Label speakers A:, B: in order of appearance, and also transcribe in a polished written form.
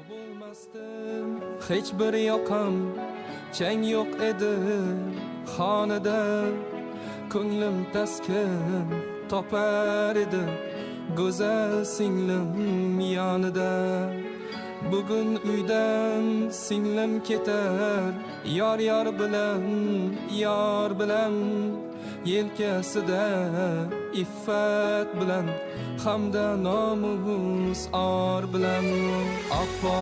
A: Bo'lmasdim hech bir yoqam, chang yo'q edi xonada. Ko'nglim taskin topar edi go'zal singlim yonida. Bugun uydan singlim ketar, yor bilan yelkasida iffat bilan hamda nomus or bilan.